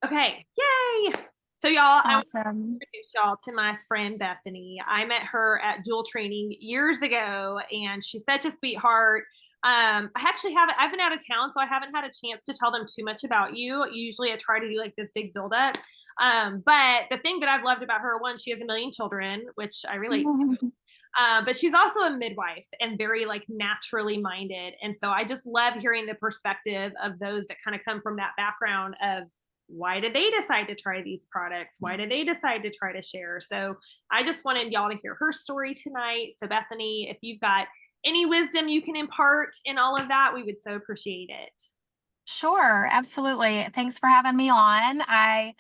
Okay, yay! So y'all, I want to Awesome. introduce y'all to my friend Bethany. I met her at dual training years ago, and she's such a sweetheart. I actually haven't. I've been out of town, so I haven't had a chance to tell them too much about you. Usually, I try to do like this big build up. But the thing that I've loved about her, one, she has a million children, which I relate. But she's also a midwife and very like naturally minded, and so I just love hearing the perspective of those that kind of come from that background of why did they decide to try these products? Why did they decide to try to share? So I just wanted y'all to hear her story tonight. So Bethany, if you've got any wisdom you can impart in all of that, we would so appreciate it. Sure, absolutely. Thanks for having me on. I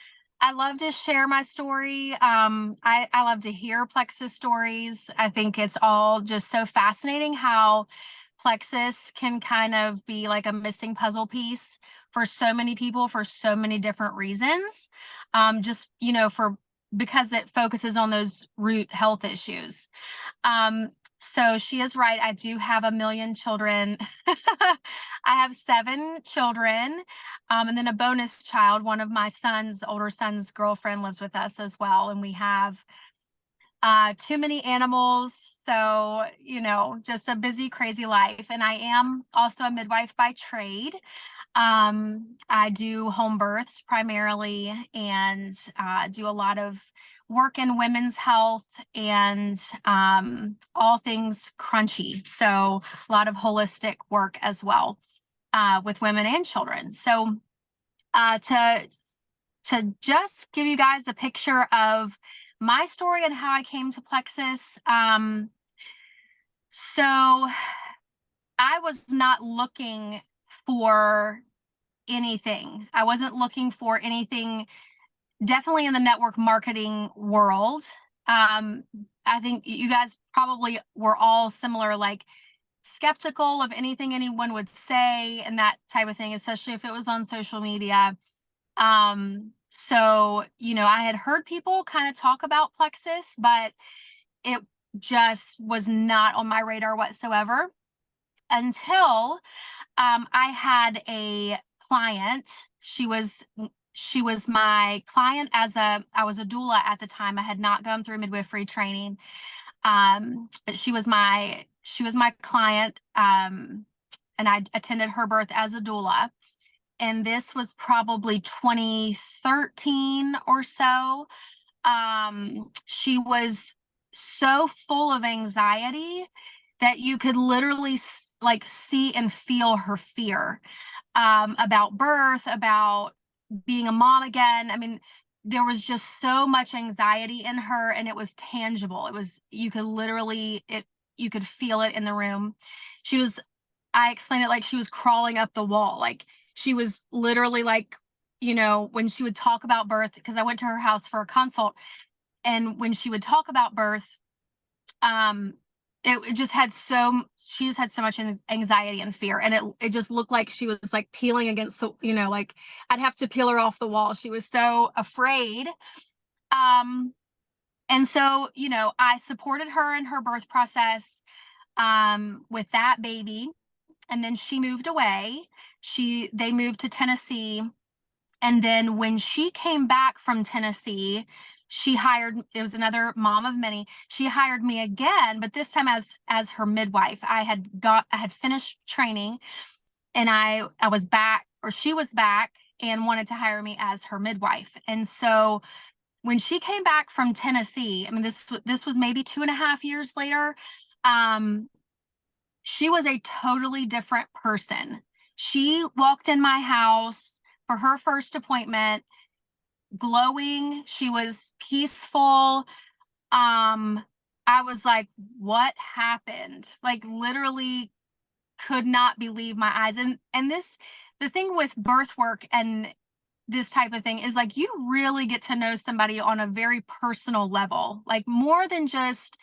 love to share my story. I love to hear Plexus stories. I think it's all just so fascinating how Plexus can kind of be like a missing puzzle piece for so many people for so many different reasons. Just, for because it focuses on those root health issues. So she is right. I do have a million children. I have 7 children, and then a bonus child. One of my older son's girlfriend lives with us as well. And we have too many animals. So, just a busy, crazy life. And I am also a midwife by trade. I do home births primarily and do a lot of work in women's health and all things crunchy. So a lot of holistic work as well with women and children. So uh, to to just give you guys a picture of my story and how I came to Plexus. So I was not looking for anything. I wasn't looking for anything, definitely in the network marketing world. Um, I think you guys probably were all similar, like skeptical of anything anyone would say and that type of thing, especially if it was on social media. So, I had heard people kind of talk about Plexus, but it just was not on my radar whatsoever until I had a client. She was my client I was a doula at the time. I had not gone through midwifery training. But she was my client. And I attended her birth as a doula. And this was probably 2013 or so. She was so full of anxiety that you could literally like see and feel her fear about birth, about being a mom again. I mean, there was just so much anxiety in her, and it was tangible. You could literally, you could feel it in the room. I explained it like she was crawling up the wall. Like she was literally like, when she would talk about birth, because I went to her house for a consult, and when she would talk about birth, um, it just had she just had so much anxiety and fear, and it just looked like she was like peeling against like I'd have to peel her off the wall. She was so afraid. Um, and so, I supported her in her birth process with that baby. And then she moved away. They moved to Tennessee. And then when she came back from Tennessee, it was another mom of many. She hired me again, but this time as her midwife. I had finished training, and I was back, or she was back, and wanted to hire me as her midwife. And so when she came back from Tennessee, I mean, this was maybe 2.5 years later. Um, she was a totally different person. She walked in my house for her first appointment, glowing. She was peaceful. I was like, what happened? Like literally could not believe my eyes. And the thing with birth work and this type of thing is like you really get to know somebody on a very personal level, like more than just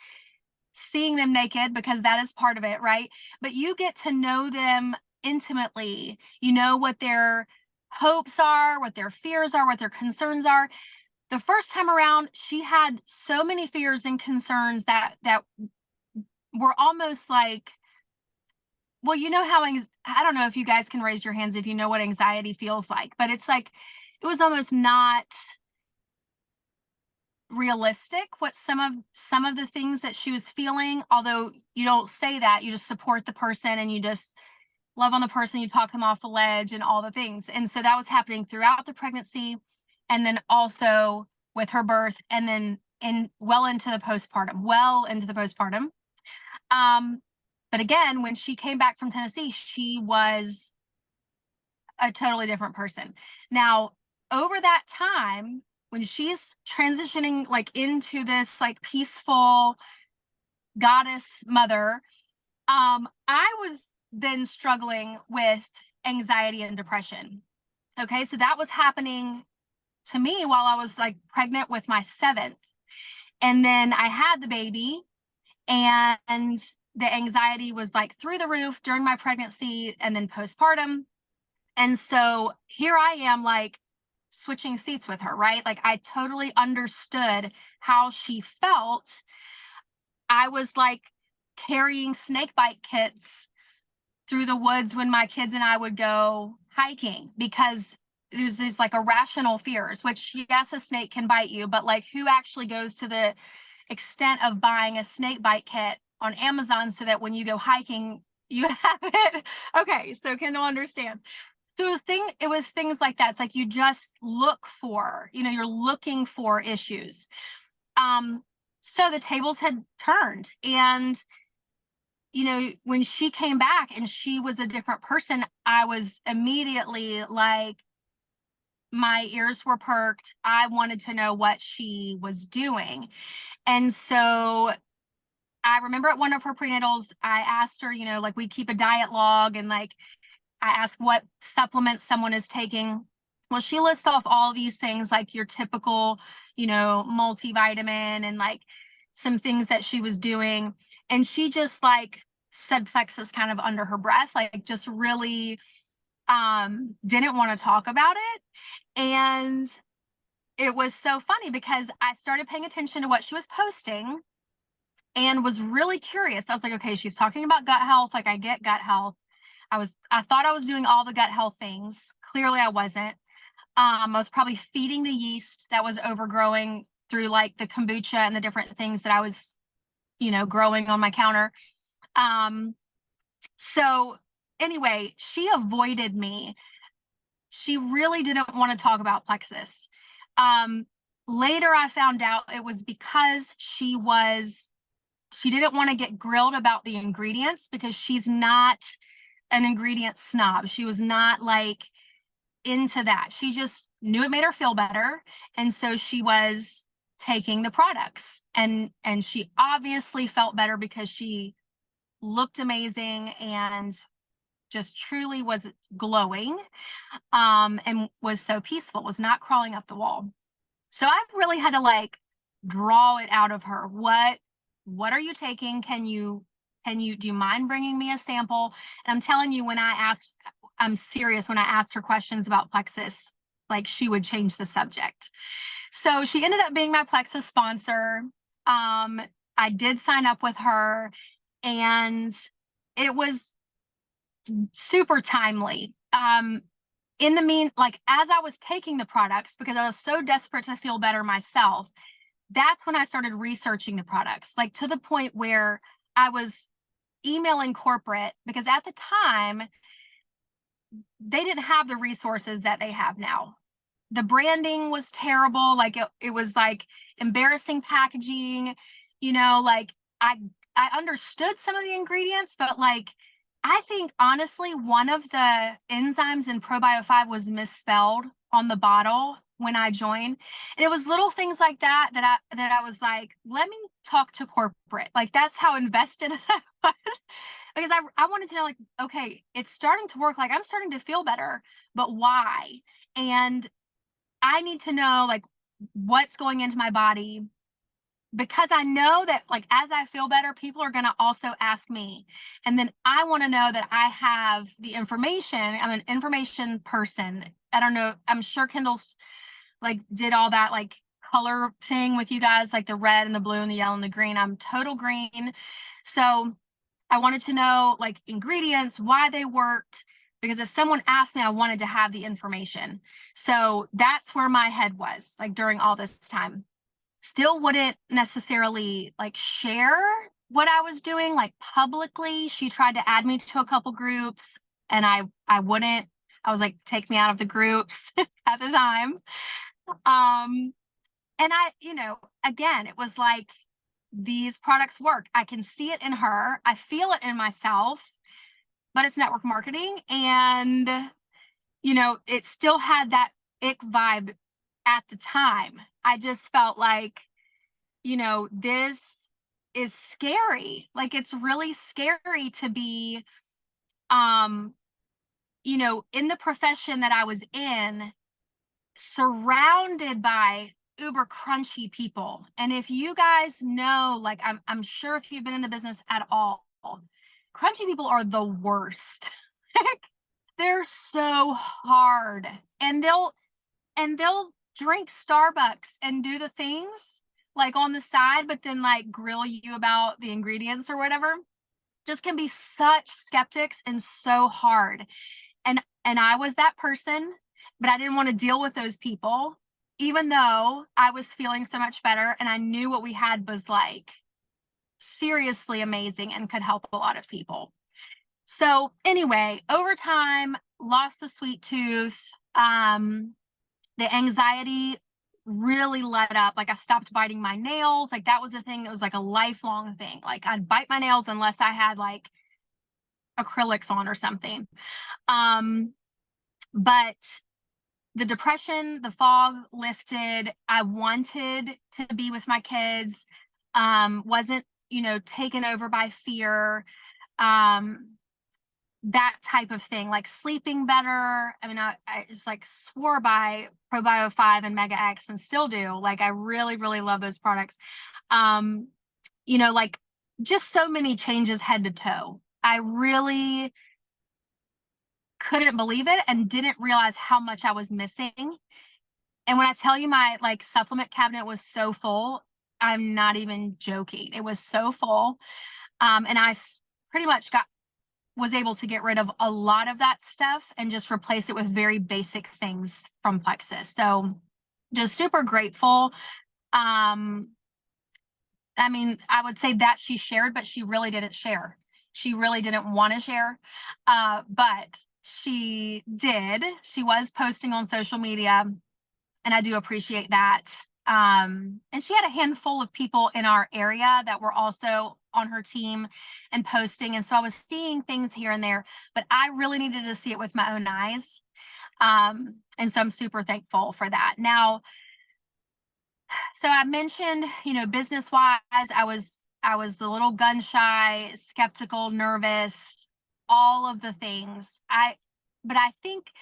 seeing them naked, because that is part of it, right? But you get to know them intimately. You know what their hopes are, what their fears are, what their concerns are. The first time around, she had so many fears and concerns that were almost like, well, I don't know if you guys can raise your hands if you know what anxiety feels like, but it's like it was almost not realistic what some of the things that she was feeling, although you don't say that, you just support the person and you just love on the person, you talk them off the ledge and all the things. And so that was happening throughout the pregnancy, and then also with her birth, and then well into the postpartum. um but again, when she came back from Tennessee, she was a totally different person. Now, over that time, when she's transitioning like into this like peaceful goddess mother, I was then struggling with anxiety and depression. Okay, so that was happening to me while I was like pregnant with my seventh. And then I had the baby, and the anxiety was like through the roof during my pregnancy and then postpartum. And so here I am, like switching seats with her, right? Like I totally understood how she felt. I was like carrying snake bite kits through the woods when my kids and I would go hiking, because there's these like irrational fears, which yes, a snake can bite you, but like who actually goes to the extent of buying a snake bite kit on Amazon so that when you go hiking, you have it? Okay, so Kendall understands. So it was things like that. It's like you just look for, you're looking for issues. So the tables had turned, and when she came back and she was a different person, I was immediately like, my ears were perked. I wanted to know what she was doing. And so I remember at one of her prenatals, I asked her, like we keep a diet log, and like I ask what supplements someone is taking. Well, she lists off all these things like your typical, multivitamin and like some things that she was doing. And she just like said plexus kind of under her breath, like just really didn't want to talk about it. And it was so funny because I started paying attention to what she was posting and was really curious. I was like, okay, she's talking about gut health. Like I get gut health. I thought I was doing all the gut health things. Clearly I wasn't. I was probably feeding the yeast that was overgrowing through like the kombucha and the different things that I was, growing on my counter. So anyway, she avoided me. She really didn't want to talk about plexus. Later I found out it was because she didn't want to get grilled about the ingredients, because she's not an ingredient snob. She was not like into that. She just knew it made her feel better. And so she was taking the products, and she obviously felt better because she looked amazing and just truly was glowing, and was so peaceful, was not crawling up the wall. So I really had to like draw it out of her. What are you taking? Do you mind bringing me a sample? And I'm telling you, I'm serious, when I asked her questions about plexus, like she would change the subject. So she ended up being my plexus sponsor. I did sign up with her, and it was super timely. Like as I was taking the products, because I was so desperate to feel better myself, that's when I started researching the products, like to the point where I was emailing corporate, because at the time they didn't have the resources that they have now. The branding was terrible. Like it was like embarrassing packaging, like I understood some of the ingredients, but like I think honestly one of the enzymes in Probio 5 was misspelled on the bottle when I joined. And it was little things like that I was like, let me talk to corporate. Like that's how invested I was. Because I wanted to know, like, okay, it's starting to work. Like I'm starting to feel better, but why? And I need to know like what's going into my body, because I know that like as I feel better, people are going to also ask me. And then I want to know that I have the information. I'm an information person. I don't know. I'm sure Kendall's like did all that like color thing with you guys, like the red and the blue and the yellow and the green. I'm total green. So I wanted to know like ingredients, why they worked, because if someone asked me, I wanted to have the information. So that's where my head was, like, during all this time. Still wouldn't necessarily like share what I was doing like publicly. She tried to add me to a couple groups, and I wouldn't. I was like, take me out of the groups at the time. And I, again, it was like, these products work. I can see it in her. I feel it in myself, but it's network marketing. And, it still had that ick vibe at the time. I just felt like, this is scary. Like, it's really scary to be, in the profession that I was in, surrounded by uber crunchy people. And if you guys know, like, I'm sure if you've been in the business at all, crunchy people are the worst. They're so hard, and they'll drink Starbucks and do the things like on the side, but then like grill you about the ingredients or whatever. Just can be such skeptics and so hard. And I was that person, but I didn't want to deal with those people, even though I was feeling so much better and I knew what we had was like seriously amazing and could help a lot of people. So anyway, over time, lost the sweet tooth. The anxiety really let up. Like, I stopped biting my nails. Like, that was a thing that was like a lifelong thing. Like, I'd bite my nails unless I had like acrylics on or something. But the depression, the fog lifted. I wanted to be with my kids. Wasn't, taken over by fear. That type of thing, like sleeping better. I mean, I just like swore by Probio 5 and Mega X and still do. Like, I really, really love those products. Like, just so many changes head to toe. I really couldn't believe it and didn't realize how much I was missing. And when I tell you my like supplement cabinet was so full, I'm not even joking. It was so full. And I pretty much was able to get rid of a lot of that stuff and just replace it with very basic things from Plexus. So just super grateful. I mean, I would say that she shared, but she really didn't share. She really didn't want to share, but she did. She was posting on social media, and I do appreciate that. And she had a handful of people in our area that were also on her team and posting. And so I was seeing things here and there, but I really needed to see it with my own eyes. And so I'm super thankful for that. Now, so I mentioned, business wise, I was a little gun shy, skeptical, nervous, all of the things. But I think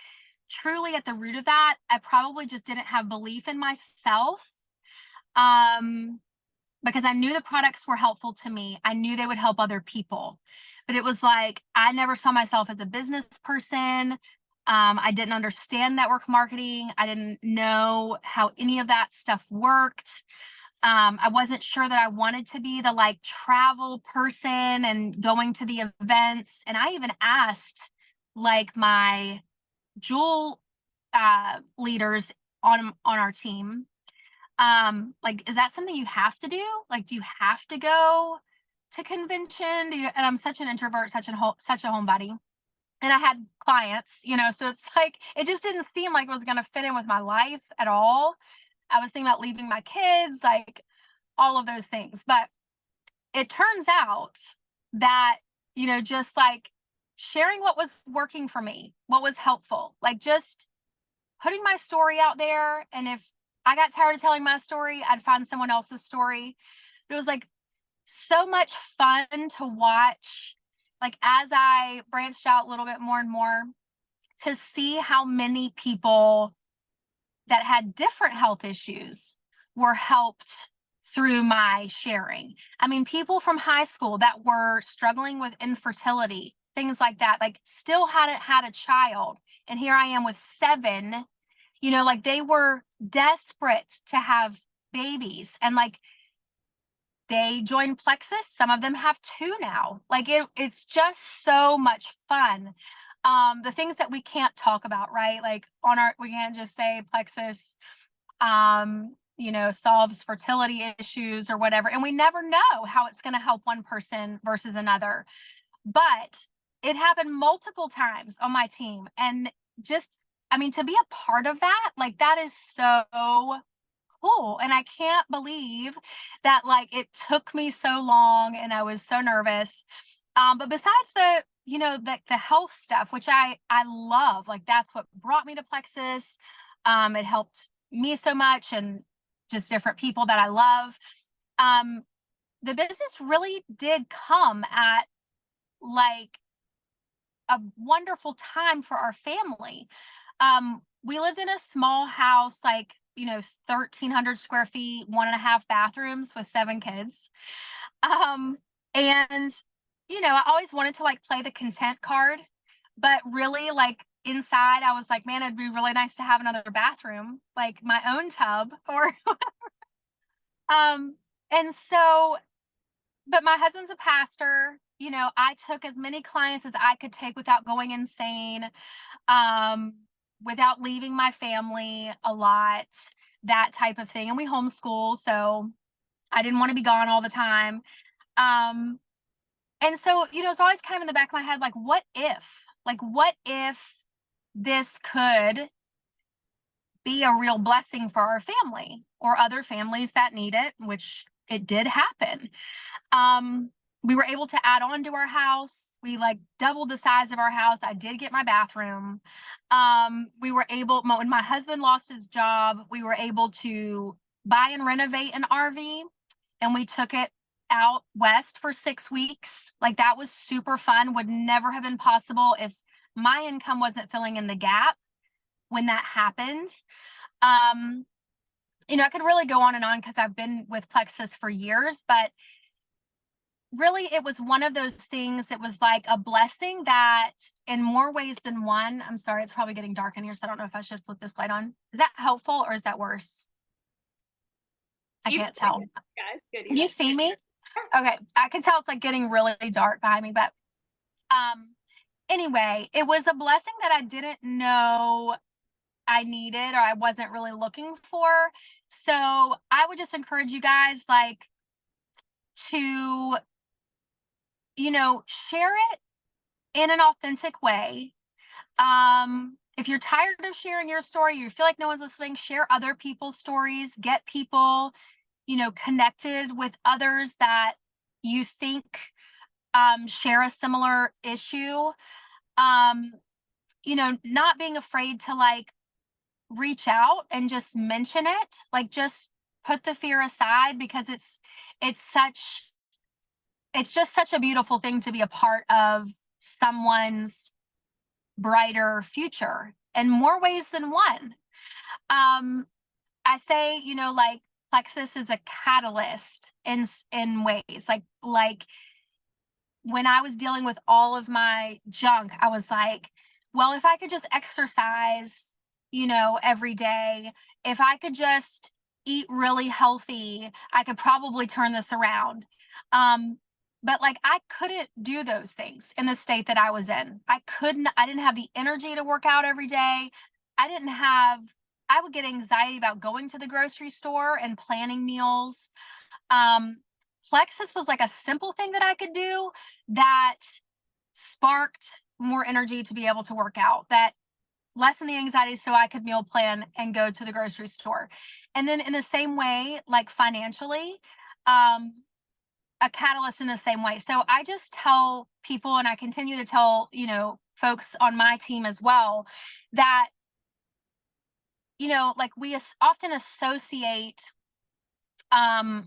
truly at the root of that, I probably just didn't have belief in myself. Because I knew the products were helpful to me. I knew they would help other people. But it was like, I never saw myself as a business person. I didn't understand network marketing. I didn't know how any of that stuff worked. I wasn't sure that I wanted to be the like travel person and going to the events. And I even asked like my jewel leaders on our team, like, is that something you have to do? Like, do you have to go to convention? And I'm such an introvert, such a homebody. And I had clients, so it's like, it just didn't seem like it was going to fit in with my life at all. I was thinking about leaving my kids, like all of those things. But it turns out that, just like sharing what was working for me, what was helpful, like just putting my story out there. And if I got tired of telling my story, I'd find someone else's story. It was like so much fun to watch, like as I branched out a little bit more and more, to see how many people that had different health issues were helped through my sharing. I mean, people from high school that were struggling with infertility, things like that, like still hadn't had a child. And here I am with 7, like they were desperate to have babies, and like they joined Plexus. Some of them have 2 now. Like it's just so much fun. The things that we can't talk about, right? Like we can't just say plexus, solves fertility issues or whatever. And we never know how it's going to help one person versus another. But it happened multiple times on my team. And just, I mean, to be a part of that, like, that is so cool. And I can't believe that, like, it took me so long and I was so nervous. But besides the health stuff, which I love, like, that's what brought me to Plexus. It helped me so much, and just different people that I love. The business really did come at, like, a wonderful time for our family. We lived in a small house, like, 1,300 square feet, 1.5 bathrooms with 7 kids. And, I always wanted to, like, play the content card, but really, like, inside, I was like, man, it'd be really nice to have another bathroom, like my own tub, or, um, and so, but my husband's a pastor. I took as many clients as I could take without going insane, um, without leaving my family a lot, that type of thing. And we homeschool, so I didn't want to be gone all the time. Um, and so, it's always kind of in the back of my head, like, what if? Like, what if this could be a real blessing for our family or other families that need it, which it did happen. We were able to add on to our house. We, like, doubled the size of our house. I did get my bathroom. We were able, when my husband lost his job, we were able to buy and renovate an RV, and we took it out west for 6 weeks. Like, that was super fun. Would never have been possible if my income wasn't filling in the gap when that happened. I could really go on and on because I've been with Plexus for years, but really it was one of those things. It was like a blessing that, in more ways than one. I'm sorry, it's probably getting dark in here, so I don't know if I should flip this light on. Is that helpful or is that worse? I can't tell. Yeah, it's good. Can you see me? Okay, I can tell it's, like, getting really dark behind me, but anyway, it was a blessing that I didn't know I needed, or I wasn't really looking for. So I would just encourage you guys, like, to, share it in an authentic way. If you're tired of sharing your story, you feel like no one's listening, share other people's stories, get people, connected with others that you think share a similar issue. Not being afraid to, like, reach out and just mention it, like, just put the fear aside, because it's just such a beautiful thing to be a part of someone's brighter future in more ways than one. I say, like, Plexus is a catalyst in ways, like when I was dealing with all of my junk, I was like, well, if I could just exercise, every day, if I could just eat really healthy, I could probably turn this around. But, like, I couldn't do those things in the state that I was in. I didn't have the energy to work out every day. I would get anxiety about going to the grocery store and planning meals. Plexus was like a simple thing that I could do that sparked more energy to be able to work out, that lessen the anxiety so I could meal plan and go to the grocery store. And then in the same way, like, financially, a catalyst in the same way. So I just tell people, and I continue to tell, folks on my team as well, that, like, we often associate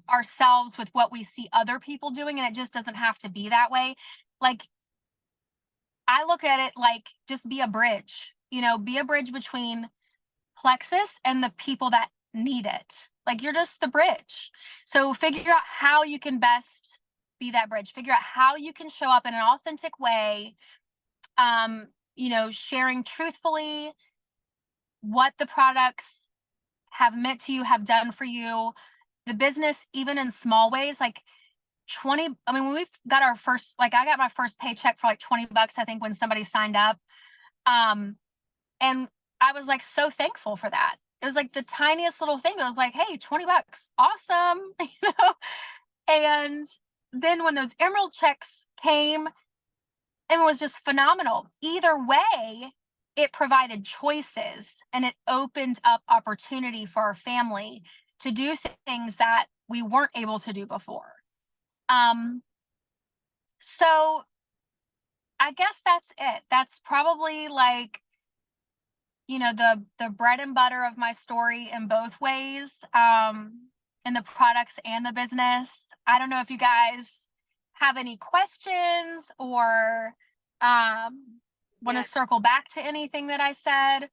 ourselves with what we see other people doing, and it just doesn't have to be that way. Like, I look at it like, just be a bridge, be a bridge between Plexus and the people that need it. Like, you're just the bridge. So figure out how you can best be that bridge. Figure out how you can show up in an authentic way, sharing truthfully what the products have meant to you, have done for you, the business, even in small ways, like, when we've got our first, like, I got my first paycheck for like $20, I think, when somebody signed up. And I was like so thankful for that. It was like the tiniest little thing. It was like, hey, $20, awesome, you know? And then when those Emerald checks came, it was just phenomenal. Either way, it provided choices and it opened up opportunity for our family to do things that we weren't able to do before. So I guess that's it. That's probably like, the bread and butter of my story in both ways, in the products and the business. I don't know if you guys have any questions or want to circle back to anything that I said.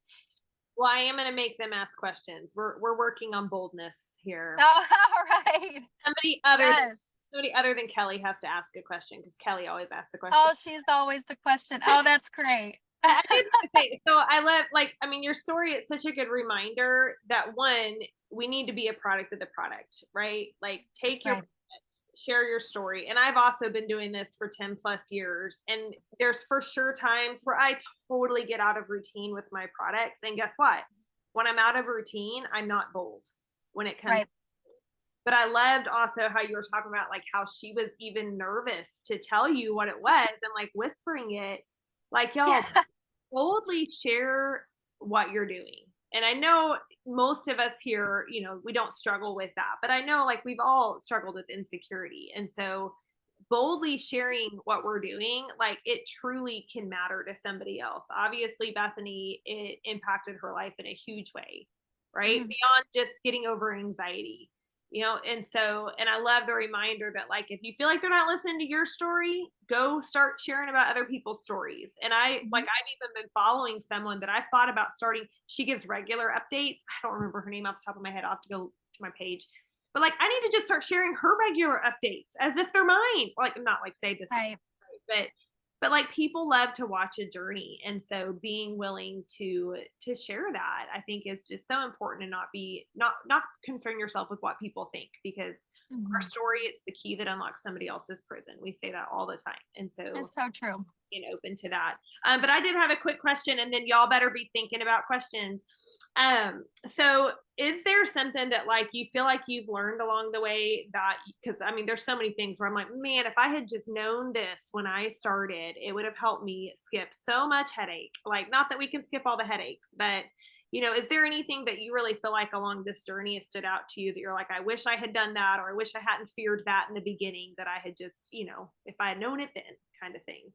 Well, I am going to make them ask questions. We're working on boldness here. Oh, all right. Somebody other than Kelly has to ask a question, because Kelly always asks the question. Oh, she's always the question. Oh, that's great. I did say, so I love, like, I mean, your story is such a good reminder that, one, we need to be a product of the product, right? Like, take your products, share your story. And I've also been doing this for 10 plus years. And there's for sure times where I totally get out of routine with my products. And guess what? When I'm out of routine, I'm not bold when it comes to, but I loved also how you were talking about like how she was even nervous to tell you what it was and like whispering it. Like, y'all, boldly share what you're doing. And I know most of us here, we don't struggle with that, but I know like we've all struggled with insecurity. And so boldly sharing what we're doing, like it truly can matter to somebody else. Obviously, Bethany, it impacted her life in a huge way, right? Beyond just getting over anxiety. And I love the reminder that like, if you feel like they're not listening to your story, go start sharing about other people's stories. And I've even been following someone that I thought about starting. She gives regular updates. I don't remember her name off the top of my head. I'll have to go to my page, but like, I need to just start sharing her regular updates as if they're mine. Like, not like say this, right. But like people love to watch a journey. And so being willing to share that, I think is just so important, and not concern yourself with what people think, because our story, it's the key that unlocks somebody else's prison. We say that all the time. And so it's so true. Open to that. But I did have a quick question, and then y'all better be thinking about questions. So is there something that like you feel like you've learned along the way that, because I mean, there's so many things where I'm like, man, if I had just known this when I started, it would have helped me skip so much headache. Like, not that we can skip all the headaches, but is there anything that you really feel like along this journey has stood out to you that you're like, I wish I had done that, or I wish I hadn't feared that in the beginning, that I had just, if I had known it then, kind of thing?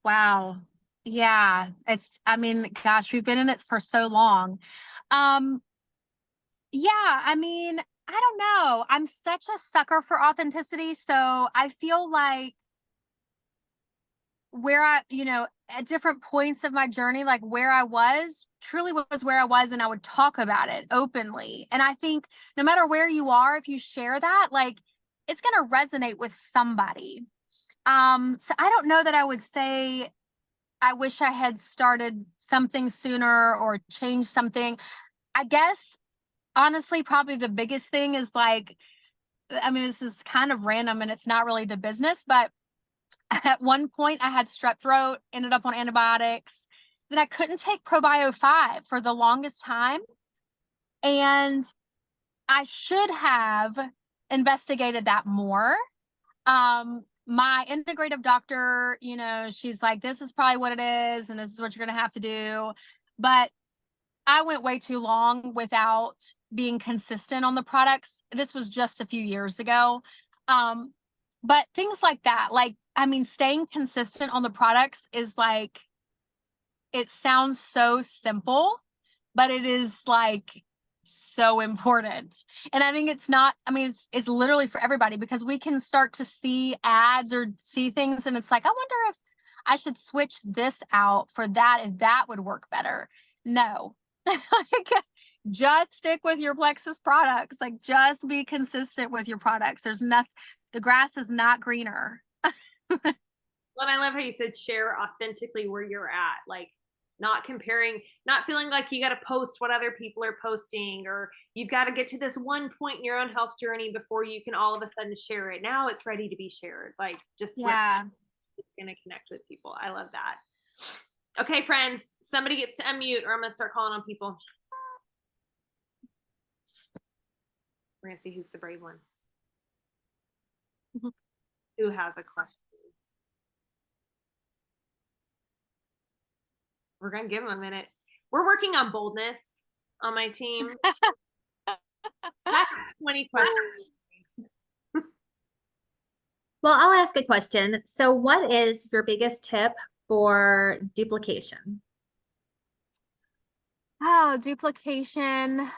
Wow. Yeah, I mean, gosh, we've been in it for so long. Yeah, I mean, I don't know. I'm such a sucker for authenticity. So I feel like where at different points of my journey, like where I was truly was where I was, and I would talk about it openly. And I think no matter where you are, if you share that, like it's going to resonate with somebody. So I don't know that I would say I wish I had started something sooner or changed something. I guess, honestly, probably the biggest thing is like, I mean, this is kind of random and it's not really the business, but at one point I had strep throat, ended up on antibiotics. Then I couldn't take Probio 5 for the longest time. And I should have investigated that more. My integrative doctor, she's like, this is probably what it is, and this is what you're going to have to do. But I went way too long without being consistent on the products. This was just a few years ago. But things like that, like, I mean, staying consistent on the products is like, it sounds so simple, but it is like so important. And I think it's not, I mean, it's literally for everybody, because we can start to see ads or see things and it's like, I wonder if I should switch this out for that, if that would work better. No. Like, just stick with your Plexus products. Like, just be consistent with your products. There's nothing, the grass is not greener. Well, and I love how you said share authentically where you're at, like not comparing, not feeling like you got to post what other people are posting, or you've got to get to this one point in your own health journey before you can all of a sudden share it. Now it's ready to be shared. Like, just yeah. it's going to connect with people. I love that. Okay, friends, somebody gets to unmute or I'm going to start calling on people. We're going to see who's the brave one. Who has a question? We're going to give them a minute. We're working on boldness on my team. That's 20 questions. Well, I'll ask a question. So what is your biggest tip for duplication? Oh, duplication.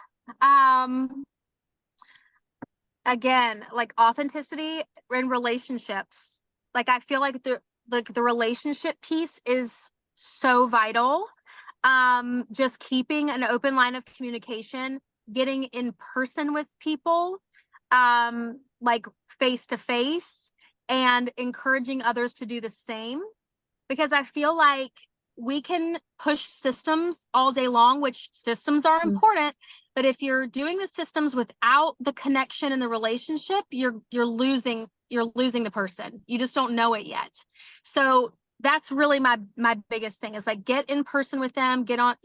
Again, like authenticity in relationships. Like I feel like the relationship piece is so vital. Just keeping an open line of communication, getting in person with people, like face to face, and encouraging others to do the same. Because I feel like we can push systems all day long, which systems are important, but if you're doing the systems without the connection and the relationship, you're losing the person. You just don't know it yet. So that's really my biggest thing is like get in person with them, get on,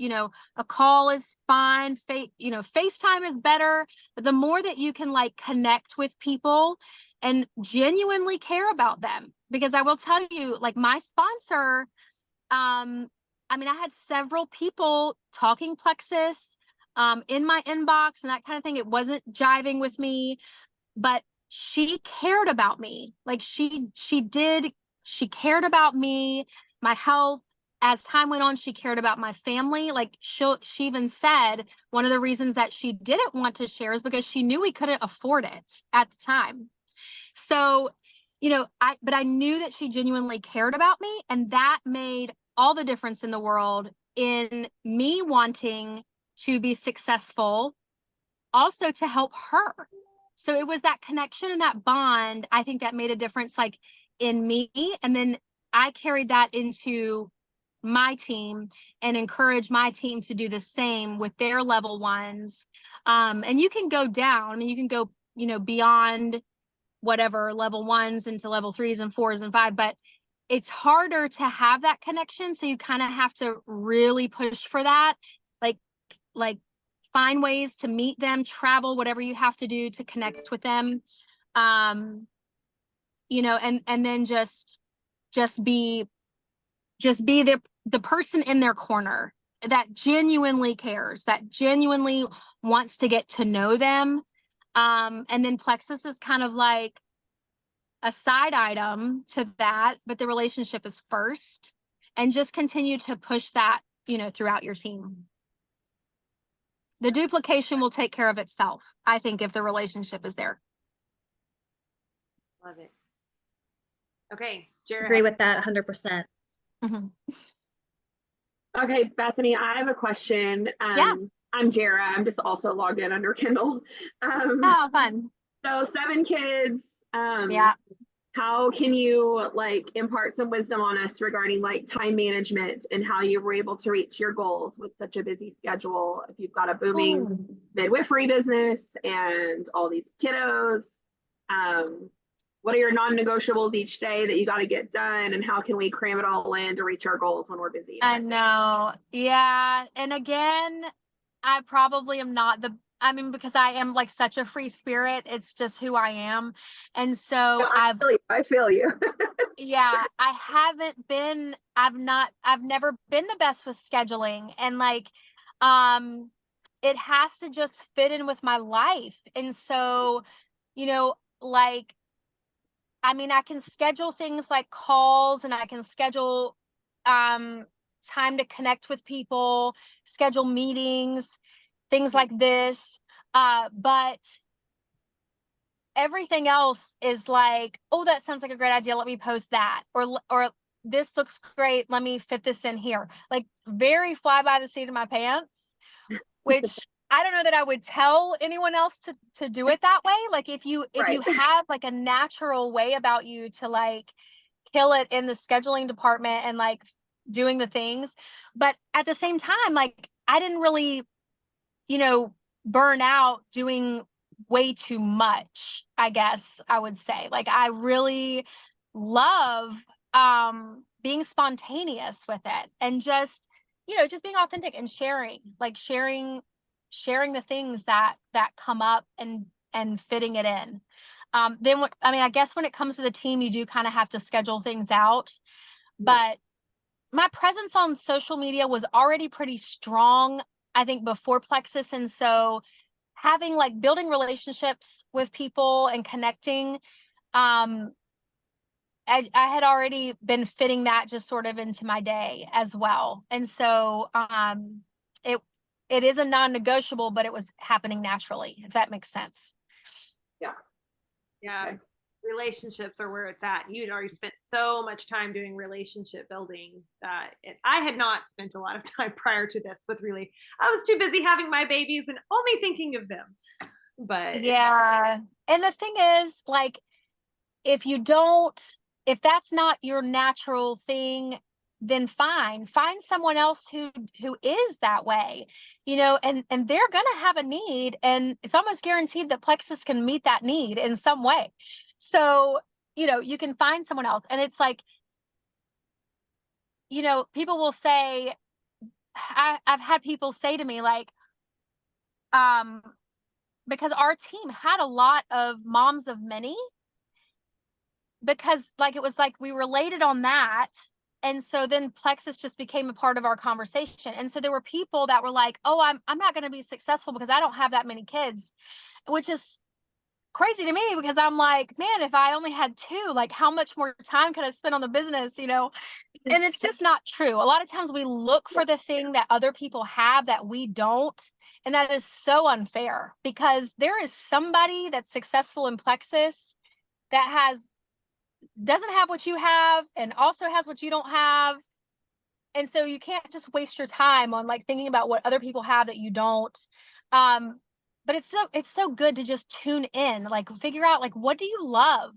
a call is fine. FaceTime is better, but the more that you can like connect with people and genuinely care about them, because I will tell you, like my sponsor, I had several people talking plexus, in my inbox and that kind of thing. It wasn't jiving with me, but she cared about me. Like she cared about me, my health. As time went on, she cared about my family. Like she even said one of the reasons that she didn't want to share is because she knew we couldn't afford it at the time. So, but I knew that she genuinely cared about me, and that made all the difference in the world in me wanting to be successful, also to help her. So it was that connection and that bond, I think, that made a difference like in me. And then I carried that into my team and encourage my team to do the same with their level ones. And you can go down, you can go, beyond whatever level ones into level 3s and 4s and 5, but it's harder to have that connection. So you kind of have to really push for that. Like find ways to meet them, travel, whatever you have to do to connect with them. And then just be the person in their corner that genuinely cares, that genuinely wants to get to know them. And then plexus is kind of like a side item to that, but the relationship is first, and just continue to push that, throughout your team. The duplication will take care of itself, I think, if the relationship is there. Love it. Okay, Jared. Agree with that 100%. Mm-hmm. Okay, Bethany, I have a question. Yeah. I'm Jara. I'm just also logged in under Kindle. Oh, fun. So 7 kids. Yeah. How can you like impart some wisdom on us regarding like time management and how you were able to reach your goals with such a busy schedule? If you've got a booming midwifery business and all these kiddos, what are your non-negotiables each day that you got to get done, and how can we cram it all in to reach our goals when we're busy? I know. Yeah. And again, I probably am not because I am like such a free spirit. It's just who I am. And so No, I feel you. yeah, I've never been the best with scheduling, and like, it has to just fit in with my life. And so, like, I can schedule things like calls, and I can schedule, time to connect with people, schedule meetings, things like this. But everything else is like, oh, that sounds like a great idea. Let me post that. Or this looks great. Let me fit this in here. Like very fly by the seat of my pants, which I don't know that I would tell anyone else to do it that way. Like if you have like a natural way about you to like kill it in the scheduling department and like doing the things. But at the same time, like I didn't really, burn out doing way too much, I guess I would say. Like I really love being spontaneous with it, and just, just being authentic and sharing the things that come up, and fitting it in. Then I guess when it comes to the team, you do kind of have to schedule things out, but my presence on social media was already pretty strong, I think, before Plexus. And so having building relationships with people and connecting, I had already been fitting that just sort of into my day as well. And so it is a non-negotiable, but it was happening naturally, if that makes sense. Yeah. Relationships are where it's at. You'd already spent so much time doing relationship building that I had not spent a lot of time prior to this with I was too busy having my babies and only thinking of them. But yeah. And the thing is, if that's not your natural thing, then find someone else who is that way, and they're gonna have a need, and it's almost guaranteed that Plexus can meet that need in some way. So, you can find someone else. And it's people will say, I've had people say to me, because our team had a lot of moms of many, because it was we related on that. And so then Plexus just became a part of our conversation. And so there were people that were like, oh, I'm not going to be successful because I don't have that many kids, which is crazy to me, because I'm like, man, if I only had two, how much more time could I spend on the business, And it's just not true. A lot of times we look for the thing that other people have that we don't. And that is so unfair, because there is somebody that's successful in Plexus that doesn't have what you have and also has what you don't have. And so you can't just waste your time on thinking about what other people have that you don't. But it's so good to just tune in, figure out what do you love,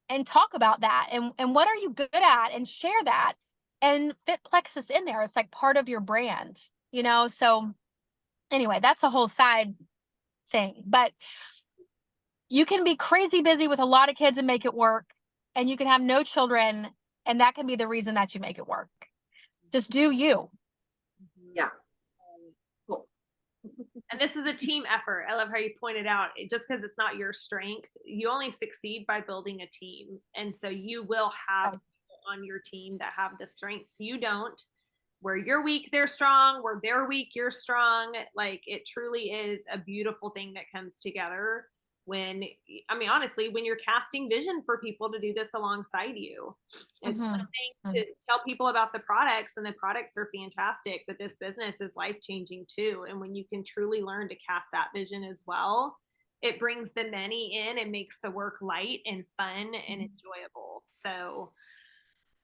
and talk about that, and what are you good at, and share that, and fit Plexus in there. It's part of your brand, So anyway, that's a whole side thing. But you can be crazy busy with a lot of kids and make it work, and you can have no children, and that can be the reason that you make it work. Just do you. Yeah. Cool. And this is a team effort. I love how you pointed out, just because it's not your strength, you only succeed by building a team. And so you will have people on your team that have the strengths you don't. Where you're weak, they're strong. Where they're weak, you're strong. It truly is a beautiful thing that comes together when, honestly, when you're casting vision for people to do this alongside you. It's one thing to tell people about the products, and the products are fantastic, but this business is life-changing too. And when you can truly learn to cast that vision as well, it brings the many in and makes the work light and fun and enjoyable. So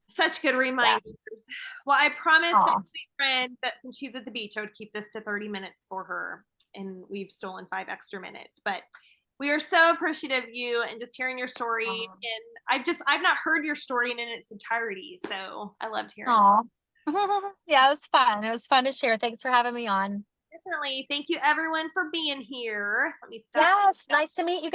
such good reminders. Yeah. Well, I promised my friend that since she's at the beach, I would keep this to 30 minutes for her, and we've stolen 5 extra minutes. But we are so appreciative of you and just hearing your story. And I've not heard your story in its entirety, so I loved hearing it. Yeah, it was fun. It was fun to share. Thanks for having me on. Definitely. Thank you, everyone, for being here. Let me stop. Yes, nice to meet you guys.